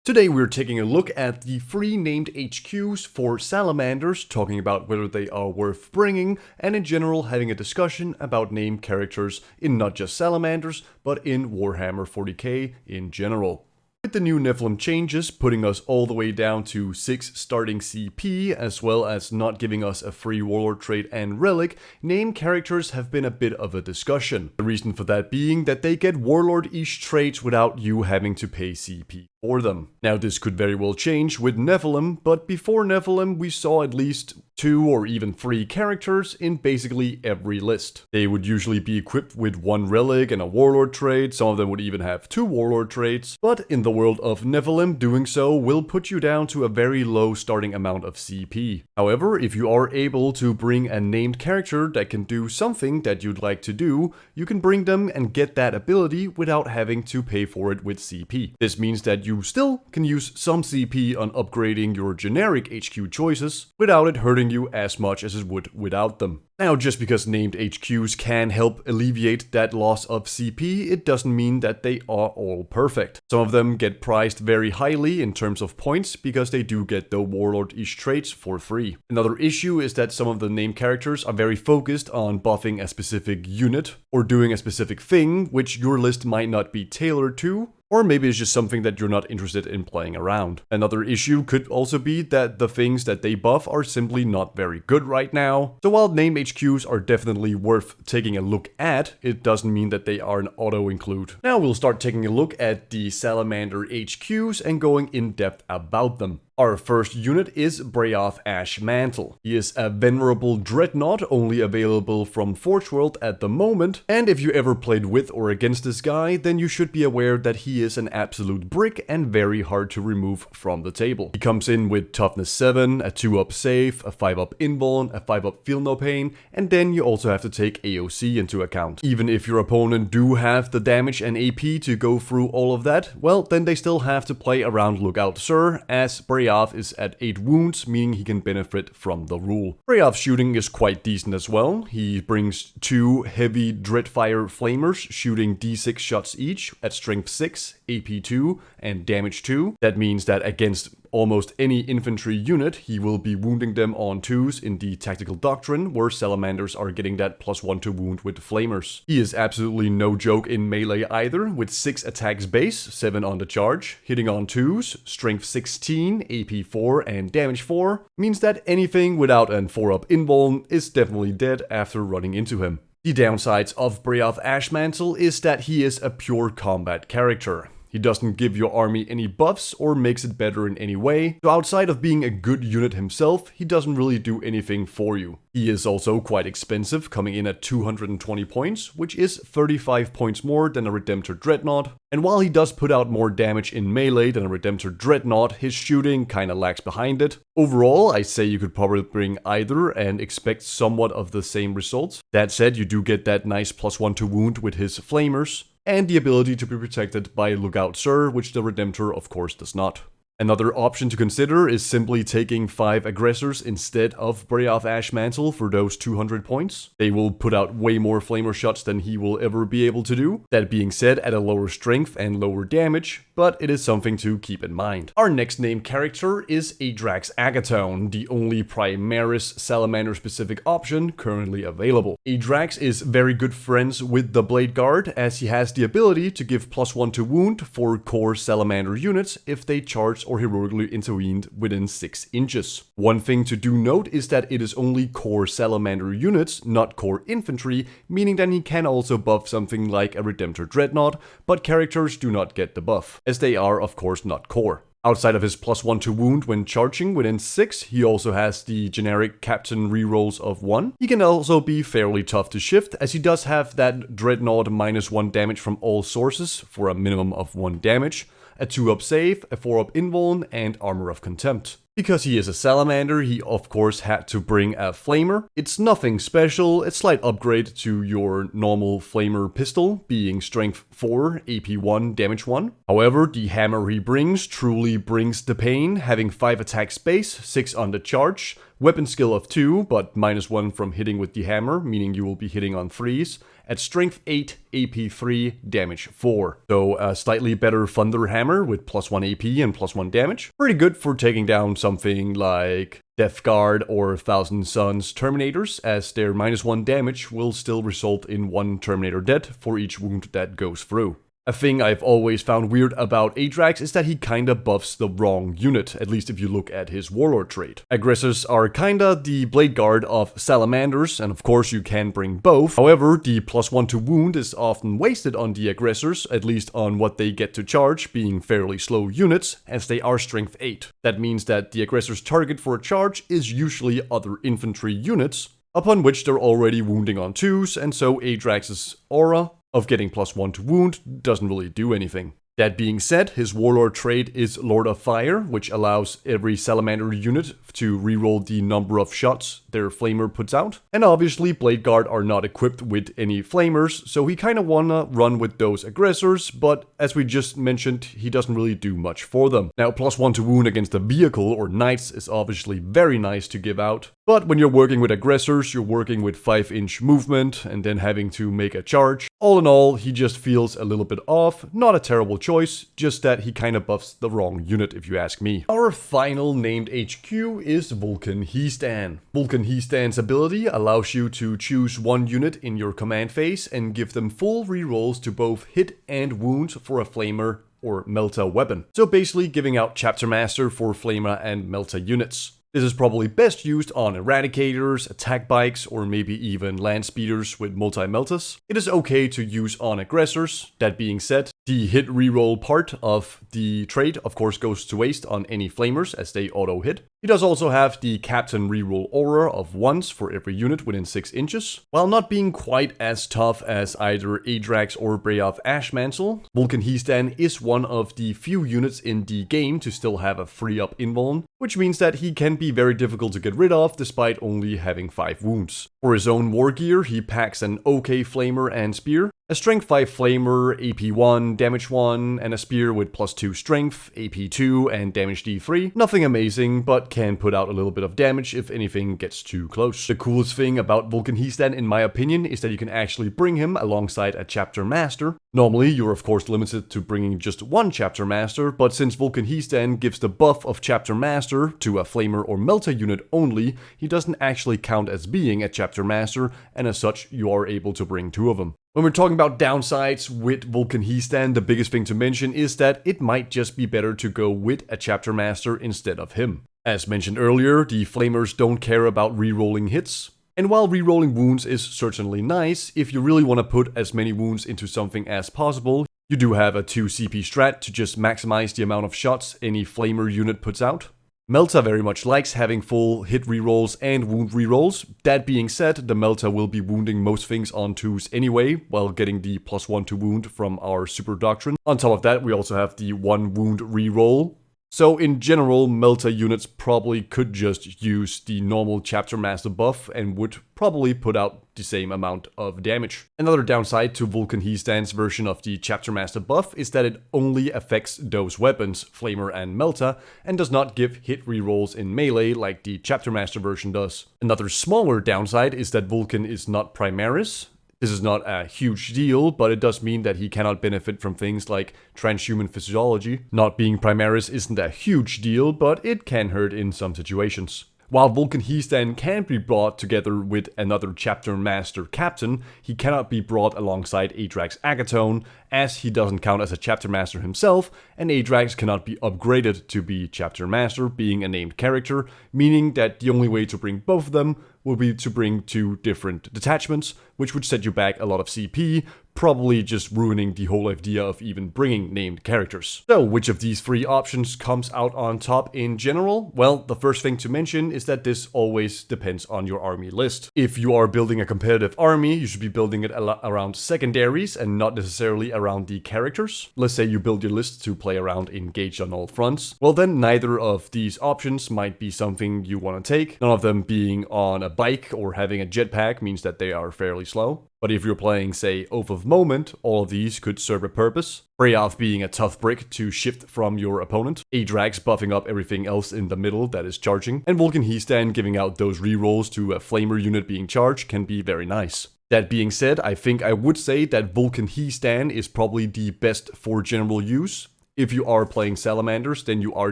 Today we're taking a look at the 3 named HQs for Salamanders, talking about whether they are worth bringing, and in general having a discussion about named characters in not just Salamanders, but in Warhammer 40K in general. With the new Nephilim changes putting us all the way down to 6 starting CP, as well as not giving us a free Warlord trait and Relic, named characters have been a bit of a discussion. The reason for that being that they get Warlord-ish traits without you having to pay CP for them. Now this could very well change with Nephilim, but before Nephilim we saw at least 2 or even 3 characters in basically every list. They would usually be equipped with 1 relic and a warlord trait, some of them would even have 2 warlord traits, but in the world of Nephilim, doing so will put you down to a very low starting amount of CP. However, if you are able to bring a named character that can do something that you'd like to do, you can bring them and get that ability without having to pay for it with CP. This means that you still can use some CP on upgrading your generic HQ choices without it hurting you as much as it would without them. Now, just because named HQs can help alleviate that loss of CP, it doesn't mean that they are all perfect. Some of them get priced very highly in terms of points because they do get the Warlord-ish traits for free. Another issue is that some of the named characters are very focused on buffing a specific unit or doing a specific thing, which your list might not be tailored to. Or maybe it's just something that you're not interested in playing around. Another issue could also be that the things that they buff are simply not very good right now. So while named HQs are definitely worth taking a look at, it doesn't mean that they are an auto-include. Now we'll start taking a look at the Salamander HQs and going in depth about them. Our first unit is Bray'Arth Ashmantle. He is a venerable dreadnought, only available from Forge World at the moment, and if you ever played with or against this guy, then you should be aware that he is an absolute brick and very hard to remove from the table. He comes in with toughness 7, a 2-up save, a 5-up invuln, a 5-up feel no pain, and then you also have to take AOC into account. Even if your opponent do have the damage and AP to go through all of that, well, then they still have to play around Lookout Sir, as Bray'Arth is at 8 wounds, meaning he can benefit from the rule. Bray'Arth's shooting is quite decent as well. He brings 2 heavy Dreadfire Flamers, shooting D6 shots each at strength 6, AP 2, and damage 2. That means that against almost any infantry unit, he will be wounding them on 2s in the Tactical Doctrine, where Salamanders are getting that +1 to wound with Flamers. He is absolutely no joke in melee either, with 6 attacks base, 7 on the charge, hitting on 2s, strength 16, AP 4, and damage 4, means that anything without an 4-up invuln is definitely dead after running into him. The downsides of Bray'Arth Ashmantle is that he is a pure combat character. He doesn't give your army any buffs or makes it better in any way, so outside of being a good unit himself, he doesn't really do anything for you. He is also quite expensive, coming in at 220 points, which is 35 points more than a Redemptor Dreadnought, and while he does put out more damage in melee than a Redemptor Dreadnought, his shooting kinda lags behind it. Overall, I say you could probably bring either and expect somewhat of the same results. That said, you do get that nice +1 to wound with his Flamers, and the ability to be protected by Lookout Sir, which the Redemptor of course does not. Another option to consider is simply taking 5 aggressors instead of Bray'Arth Ashmantle for those 200 points. They will put out way more flamer shots than he will ever be able to do. That being said, at a lower strength and lower damage, but it is something to keep in mind. Our next named character is Adrax Agatone, the only Primaris Salamander specific option currently available. Adrax is very good friends with the Blade Guard, as he has the ability to give +1 to wound for core Salamander units if they charge or heroically intervened within 6 inches. One thing to do note is that it is only core Salamander units, not core infantry, meaning that he can also buff something like a Redemptor Dreadnought, but characters do not get the buff, as they are of course not core. Outside of his +1 to wound when charging within 6, he also has the generic captain rerolls of 1. He can also be fairly tough to shift, as he does have that Dreadnought -1 damage from all sources for a minimum of 1 damage, a 2-up save, a 4-up invuln, and Armor of Contempt. Because he is a Salamander, he of course had to bring a Flamer. It's nothing special, a slight upgrade to your normal Flamer pistol, being strength 4, AP 1, damage 1. However, the hammer he brings truly brings the pain, having 5 attacks base, 6 on the charge, weapon skill of 2, but -1 from hitting with the hammer, meaning you will be hitting on 3s, at strength 8, AP 3, damage 4. So a slightly better Thunder Hammer with +1 AP and +1 damage. Pretty good for taking down something like Death Guard or Thousand Suns Terminators, as their -1 damage will still result in 1 Terminator dead for each wound that goes through. A thing I've always found weird about Adrax is that he kinda buffs the wrong unit, at least if you look at his Warlord trait. Aggressors are kinda the Blade Guard of Salamanders, and of course you can bring both. However, the +1 to wound is often wasted on the aggressors, at least on what they get to charge, being fairly slow units, as they are strength 8. That means that the aggressor's target for a charge is usually other infantry units, upon which they're already wounding on 2s, and so Adrax's aura of getting +1 to wound doesn't really do anything. That being said, his Warlord trait is Lord of Fire, which allows every Salamander unit to reroll the number of shots their Flamer puts out. And obviously, Blade Guard are not equipped with any Flamers, so he kinda wanna run with those aggressors, but as we just mentioned, he doesn't really do much for them. Now, +1 to wound against a vehicle or knights is obviously very nice to give out, but when you're working with aggressors, you're working with 5-inch movement and then having to make a charge. All in all, he just feels a little bit off. Not a terrible choice, just that he kinda buffs the wrong unit if you ask me. Our final named HQ is Vulkan He'Stan. Vulkan He'Stan's ability allows you to choose one unit in your command phase and give them full rerolls to both hit and wound for a Flamer or Melta weapon. So basically giving out Chapter Master for Flamer and Melta units. This is probably best used on Eradicators, attack bikes, or maybe even land speeders with multi-meltas. It is okay to use on aggressors. That being said, the hit reroll part of the trait of course goes to waste on any flamers as they auto hit. He does also have the Captain reroll aura of once for every unit within 6 inches. While not being quite as tough as either Adrax or Bray'Arth Ashmantle, Vulkan He'Stan is one of the few units in the game to still have a free up invuln, which means that he can be very difficult to get rid of despite only having 5 wounds. For his own war gear, he packs an OK Flamer and Spear, a Strength 5 Flamer, AP 1, Damage 1, and a Spear with +2 Strength, AP 2, and Damage D3. Nothing amazing, but can put out a little bit of damage if anything gets too close. The coolest thing about Vulkan He'Stan, in my opinion, is that you can actually bring him alongside a Chapter Master. Normally, you're of course limited to bringing just one Chapter Master, but since Vulkan He'Stan gives the buff of Chapter Master to a Flamer or Melta unit only, he doesn't actually count as being a Chapter Master, and as such, you are able to bring 2 of them. When we're talking about downsides with Vulkan He'Stan, the biggest thing to mention is that it might just be better to go with a Chapter Master instead of him. As mentioned earlier, the Flamers don't care about rerolling hits. And while rerolling wounds is certainly nice, if you really want to put as many wounds into something as possible, you do have a 2 CP strat to just maximize the amount of shots any Flamer unit puts out. Melta very much likes having full hit rerolls and wound rerolls. That being said, the Melta will be wounding most things on 2s anyway, while getting the +1 to wound from our Super Doctrine. On top of that, we also have the 1 wound reroll. So in general, Melta units probably could just use the normal Chapter Master buff and would probably put out the same amount of damage. Another downside to Vulkan He'Stan's version of the Chapter Master buff is that it only affects those weapons, Flamer and Melta, and does not give hit rerolls in melee like the Chapter Master version does. Another smaller downside is that Vulkan is not Primaris. This is not a huge deal, but it does mean that he cannot benefit from things like transhuman physiology. Not being Primaris isn't a huge deal, but it can hurt in some situations. While Vulkan He'Stan can be brought together with another Chapter Master Captain, he cannot be brought alongside Adrax Agatone, as he doesn't count as a Chapter Master himself, and Adrax cannot be upgraded to be Chapter Master, being a named character, meaning that the only way to bring both of them will be to bring 2 different detachments, which would set you back a lot of CP, probably just ruining the whole idea of even bringing named characters. So, which of these 3 options comes out on top in general? Well, the first thing to mention is that this always depends on your army list. If you are building a competitive army, you should be building it around secondaries and not necessarily around the characters. Let's say you build your list to play around engaged on all fronts. Well then, neither of these options might be something you want to take. None of them being on a bike or having a jetpack means that they are fairly slow. But if you're playing, say, Oath of Moment, all of these could serve a purpose. Bray'Arth being a tough brick to shift from your opponent, Adrax buffing up everything else in the middle that is charging, and Vulkan He'Stan giving out those rerolls to a Flamer unit being charged can be very nice. That being said, I think I would say that Vulkan He'Stan is probably the best for general use. If you are playing Salamanders, then you are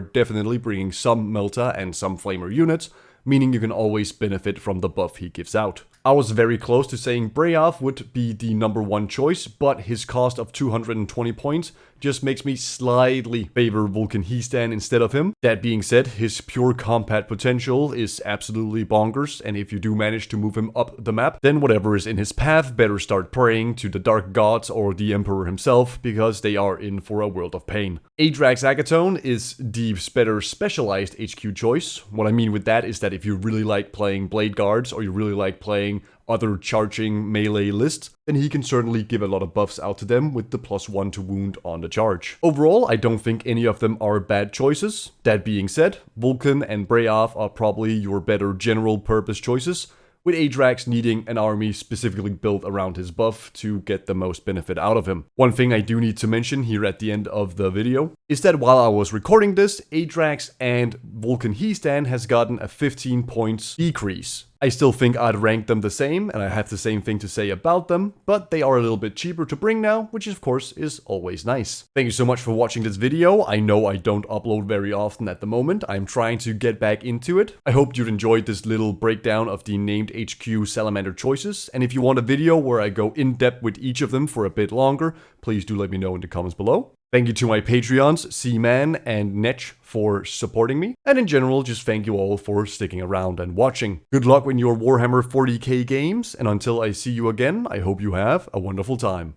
definitely bringing some Melta and some Flamer units, meaning you can always benefit from the buff he gives out. I was very close to saying Bray'Arth would be the number one choice, but his cost of 220 points just makes me slightly favor Vulkan He'Stan instead of him. That being said, his pure combat potential is absolutely bonkers, and if you do manage to move him up the map, then whatever is in his path better start praying to the Dark Gods or the Emperor himself, because they are in for a world of pain. Adrax Agatone is the better specialized HQ choice. What I mean with that is that if you really like playing Blade Guards, or you really like playing other charging melee lists, then he can certainly give a lot of buffs out to them with the +1 to wound on the charge. Overall, I don't think any of them are bad choices. That being said, Vulkan and Bray'Arth are probably your better general purpose choices, with Adrax needing an army specifically built around his buff to get the most benefit out of him. One thing I do need to mention here at the end of the video is that while I was recording this, Adrax and Vulkan He'Stan has gotten a 15 points decrease. I still think I'd rank them the same, and I have the same thing to say about them, but they are a little bit cheaper to bring now, which of course is always nice. Thank you so much for watching this video. I know I don't upload very often at the moment. I'm trying to get back into it. I hope you enjoyed this little breakdown of the named HQ Salamander choices, and if you want a video where I go in depth with each of them for a bit longer, please do let me know in the comments below. Thank you to my Patreons, Seaman and Netch, for supporting me. And in general, just thank you all for sticking around and watching. Good luck with your Warhammer 40K games, and until I see you again, I hope you have a wonderful time.